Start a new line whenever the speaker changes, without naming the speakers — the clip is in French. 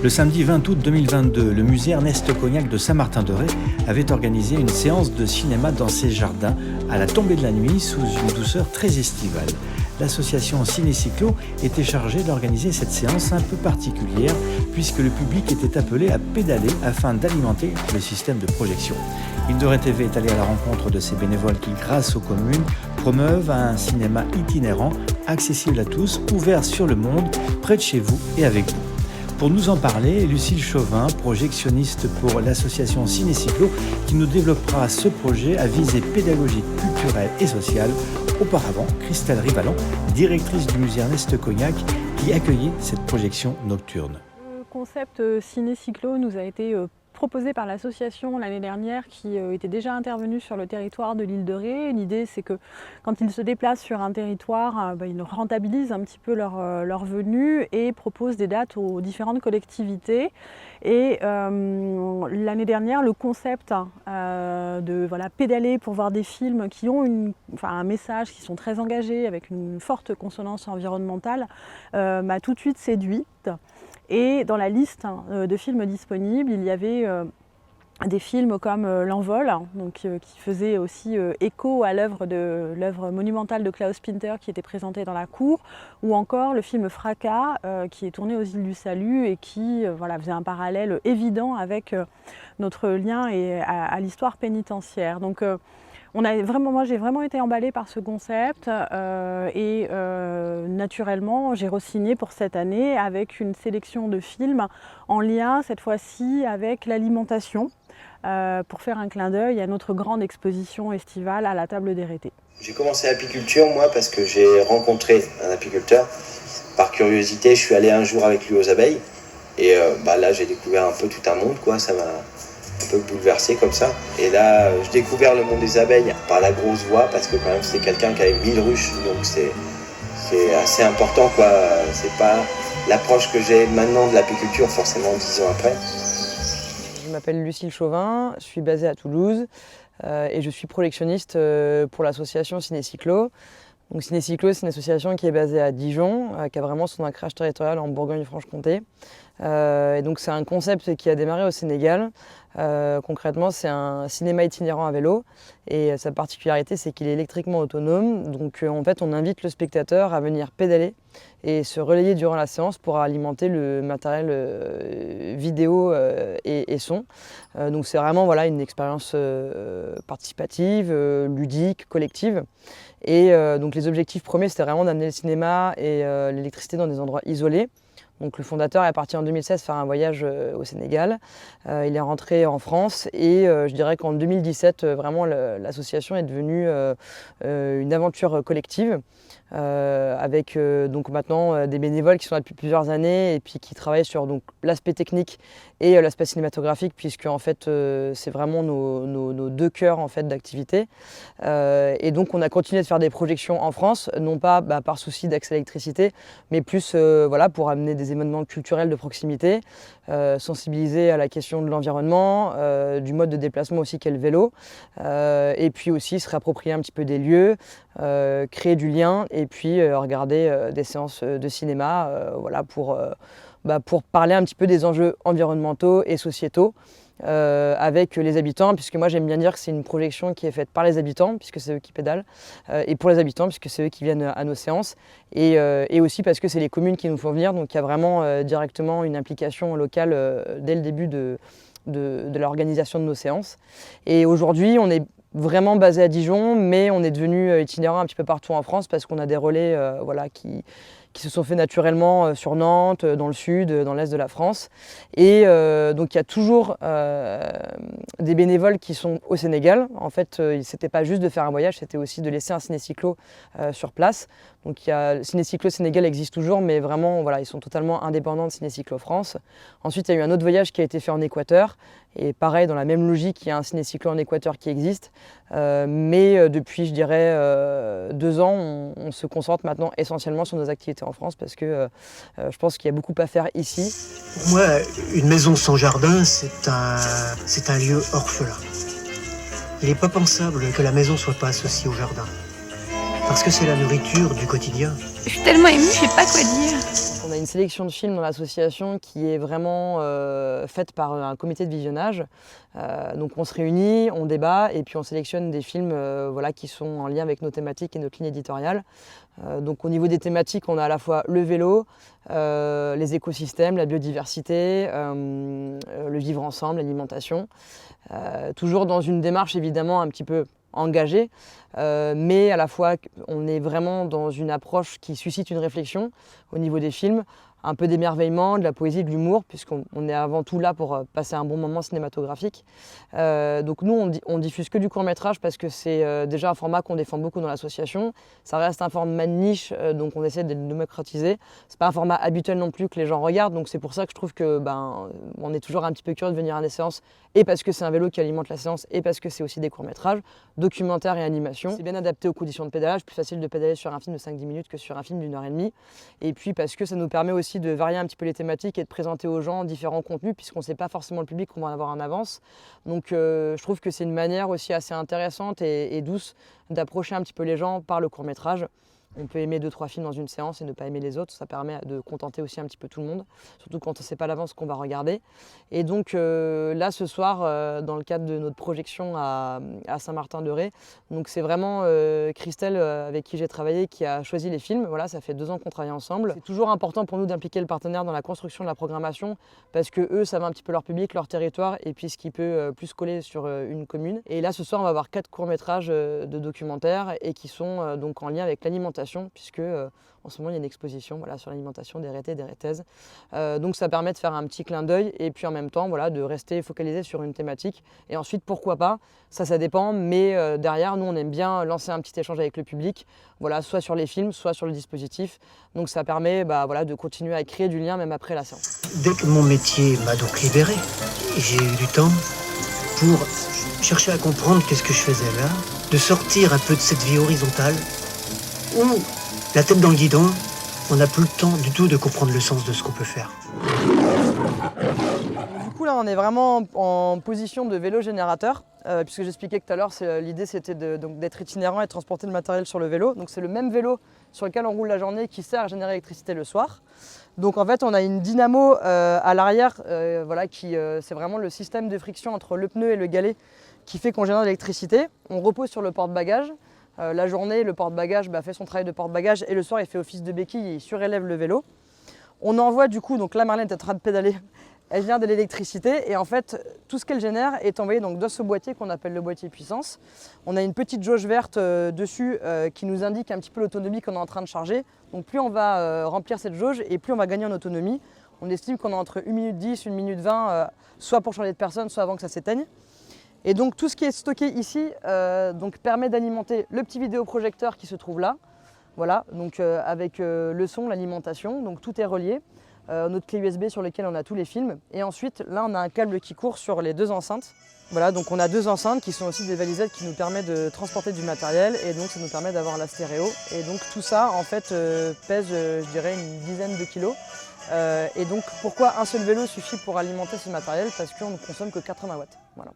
Le samedi 20 août 2022, le musée Ernest Coignac de Saint-Martin-de-Ré avait organisé une séance de cinéma dans ses jardins à la tombée de la nuit sous une douceur très estivale. L'association Ciné-Cyclo était chargée d'organiser cette séance un peu particulière puisque le public était appelé à pédaler afin d'alimenter le système de projection. Île-de-Ré TV est allé à la rencontre de ces bénévoles qui, grâce aux communes, promeuvent un cinéma itinérant, accessible à tous, ouvert sur le monde, près de chez vous et avec vous. Pour nous en parler, Lucille Chauvin, projectionniste pour l'association Ciné-Cyclo, qui nous développera ce projet à visée pédagogique, culturelle et sociale. Auparavant, Christelle Rivalan, directrice du musée Ernest Coignac, qui accueillait cette projection nocturne.
Le concept Ciné-Cyclo nous a été proposé par l'association l'année dernière qui était déjà intervenue sur le territoire de l'Île-de-Ré. L'idée, c'est que quand ils se déplacent sur un territoire, ils rentabilisent un petit peu leur venue et proposent des dates aux différentes collectivités. Et l'année dernière, le concept de pédaler pour voir des films qui ont un message, qui sont très engagés, avec une forte consonance environnementale, m'a tout de suite séduite. Et dans la liste de films disponibles, il y avait des films comme L'Envol, qui faisait aussi écho à l'œuvre monumentale de Klaus Pinter qui était présentée dans la cour, ou encore le film Fracas qui est tourné aux îles du Salut et qui faisait un parallèle évident avec notre lien à l'histoire pénitentiaire. Donc, moi j'ai vraiment été emballée par ce concept et naturellement j'ai re-signé pour cette année avec une sélection de films en lien cette fois-ci avec l'alimentation pour faire un clin d'œil à notre grande exposition estivale à la table des Rétés.
J'ai commencé l'apiculture moi parce que j'ai rencontré un apiculteur. Par curiosité je suis allé un jour avec lui aux abeilles et là j'ai découvert un peu tout un monde quoi, ça m'a un peu bouleversé comme ça. Et là, j'ai découvert le monde des abeilles par la grosse voix, parce que quand même c'était quelqu'un qui avait 1000 ruches, donc c'est assez important quoi. C'est pas l'approche que j'ai maintenant de l'apiculture forcément 10 ans après.
Je m'appelle Lucille Chauvin, je suis basée à Toulouse et je suis projectionniste pour l'association Ciné-Cyclo. Donc Ciné-Cyclo, c'est une association qui est basée à Dijon, qui a vraiment son ancrage territorial en Bourgogne-Franche-Comté. Et donc c'est un concept qui a démarré au Sénégal. Concrètement, c'est un cinéma itinérant à vélo et sa particularité, c'est qu'il est électriquement autonome. Donc en fait, on invite le spectateur à venir pédaler et se relayer durant la séance pour alimenter le matériel vidéo et son. Donc c'est vraiment une expérience participative, ludique, collective. Et donc les objectifs premiers, c'était vraiment d'amener le cinéma et l'électricité dans des endroits isolés. Donc le fondateur est parti en 2016 faire un voyage au Sénégal. Il est rentré en France et je dirais qu'en 2017, vraiment l'association est devenue une aventure collective avec donc maintenant des bénévoles qui sont là depuis plusieurs années et puis qui travaillent sur l'aspect technique et l'aspect cinématographique, puisque en fait c'est vraiment nos deux cœurs en fait d'activité. Et donc on a continué de faire des projections en France, non pas par souci d'accès à l'électricité, mais plus pour amener des événements culturels de proximité, sensibiliser à la question de l'environnement, du mode de déplacement aussi qu'est le vélo, et puis aussi se réapproprier un petit peu des lieux, créer du lien et puis regarder des séances de cinéma pour parler un petit peu des enjeux environnementaux et sociétaux avec les habitants, puisque moi j'aime bien dire que c'est une projection qui est faite par les habitants, puisque c'est eux qui pédalent, et pour les habitants, puisque c'est eux qui viennent à nos séances, et aussi parce que c'est les communes qui nous font venir, donc il y a vraiment directement une implication locale dès le début de l'organisation de nos séances. Et aujourd'hui, on est vraiment basé à Dijon, mais on est devenu itinérant un petit peu partout en France parce qu'on a des relais qui se sont faits naturellement sur Nantes, dans le sud, dans l'est de la France. Et donc il y a toujours des bénévoles qui sont au Sénégal. En fait, c'était pas juste de faire un voyage, c'était aussi de laisser un ciné-cyclo sur place. Donc Ciné-Cyclo Sénégal existe toujours, mais vraiment ils sont totalement indépendants de Ciné-Cyclo France. Ensuite, il y a eu un autre voyage qui a été fait en Équateur. Et pareil, dans la même logique, il y a un ciné-cyclo en Équateur qui existe. Mais depuis, je dirais, 2 ans, on se concentre maintenant essentiellement sur nos activités en France parce que je pense qu'il y a beaucoup à faire ici.
Pour moi, une maison sans jardin, c'est un lieu orphelin. Il n'est pas pensable que la maison ne soit pas associée au jardin. Parce que c'est la nourriture du quotidien.
Je suis tellement émue, je sais pas quoi dire.
On a une sélection de films dans l'association qui est vraiment faite par un comité de visionnage. Donc on se réunit, on débat et puis on sélectionne des films voilà, qui sont en lien avec nos thématiques et notre ligne éditoriale. Donc au niveau des thématiques, on a à la fois le vélo, les écosystèmes, la biodiversité, le vivre ensemble, l'alimentation. Toujours dans une démarche évidemment un petit peu engagée, mais à la fois on est vraiment dans une approche qui suscite une réflexion au niveau des films, un peu d'émerveillement, de la poésie, de l'humour, puisqu'on est avant tout là pour passer un bon moment cinématographique. Donc nous, on diffuse que du court-métrage parce que c'est déjà un format qu'on défend beaucoup dans l'association. Ça reste un format de niche, donc on essaie de le démocratiser. C'est pas un format habituel non plus que les gens regardent, donc c'est pour ça que je trouve que on est toujours un petit peu curieux de venir à des séances, et parce que c'est un vélo qui alimente la séance, et parce que c'est aussi des courts-métrages, documentaires et animation. C'est bien adapté aux conditions de pédalage, plus facile de pédaler sur un film de 5-10 minutes que sur un film d'1h30. Et puis parce que ça nous permet aussi de varier un petit peu les thématiques et de présenter aux gens différents contenus, puisqu'on ne sait pas forcément le public qu'on va en avoir en avance. Donc je trouve que c'est une manière aussi assez intéressante et douce d'approcher un petit peu les gens par le court-métrage. On peut aimer 2-3 films dans une séance et ne pas aimer les autres, ça permet de contenter aussi un petit peu tout le monde, surtout quand on ne sait pas à l'avance ce qu'on va regarder. Et donc là ce soir, dans le cadre de notre projection à Saint-Martin-de-Ré, donc c'est vraiment Christelle avec qui j'ai travaillé qui a choisi les films. Voilà, ça fait 2 ans qu'on travaille ensemble. C'est toujours important pour nous d'impliquer le partenaire dans la construction de la programmation parce que eux savent un petit peu leur public, leur territoire et puis ce qui peut plus coller sur une commune. Et là ce soir on va avoir 4 courts-métrages de documentaires et qui sont donc en lien avec l'alimentation, puisque en ce moment il y a une exposition voilà, sur l'alimentation des Rétais et des Rétaises. Donc ça permet de faire un petit clin d'œil et puis en même temps voilà, de rester focalisé sur une thématique. Et ensuite pourquoi pas, ça dépend, mais derrière nous on aime bien lancer un petit échange avec le public, voilà, soit sur les films, soit sur le dispositif. Donc ça permet voilà, de continuer à créer du lien même après la séance.
Dès que mon métier m'a donc libéré, j'ai eu du temps pour chercher à comprendre qu'est-ce que je faisais là, de sortir un peu de cette vie horizontale où, la tête dans le guidon, on n'a plus le temps du tout de comprendre le sens de ce qu'on peut faire.
Du coup là on est vraiment en position de vélo générateur, puisque j'expliquais que tout à l'heure, l'idée c'était d'être itinérant et de transporter le matériel sur le vélo. Donc c'est le même vélo sur lequel on roule la journée qui sert à générer l'électricité le soir. Donc en fait on a une dynamo à l'arrière, voilà, c'est vraiment le système de friction entre le pneu et le galet qui fait qu'on génère de l'électricité. On repose sur le porte-bagages. La journée, le porte-bagages fait son travail de porte-bagages et le soir, il fait office de béquille et il surélève le vélo. On envoie du coup, donc là Marlène est en train de pédaler, elle génère de l'électricité et en fait, tout ce qu'elle génère est envoyé donc, dans ce boîtier qu'on appelle le boîtier puissance. On a une petite jauge verte dessus qui nous indique un petit peu l'autonomie qu'on est en train de charger. Donc plus on va remplir cette jauge et plus on va gagner en autonomie. On estime qu'on a entre 1 minute 10, 1 minute 20, soit pour changer de personne, soit avant que ça s'éteigne. Et donc tout ce qui est stocké ici donc, permet d'alimenter le petit vidéoprojecteur qui se trouve là. Voilà, donc avec le son, l'alimentation, donc tout est relié. Notre clé USB sur laquelle on a tous les films. Et ensuite, là on a un câble qui court sur les 2 enceintes. Voilà, donc on a 2 enceintes qui sont aussi des valisettes qui nous permettent de transporter du matériel et donc ça nous permet d'avoir la stéréo. Et donc tout ça en fait pèse, je dirais, une dizaine de kilos. Et donc pourquoi un seul vélo suffit pour alimenter ce matériel? Parce qu'on ne consomme que 80 watts. Voilà.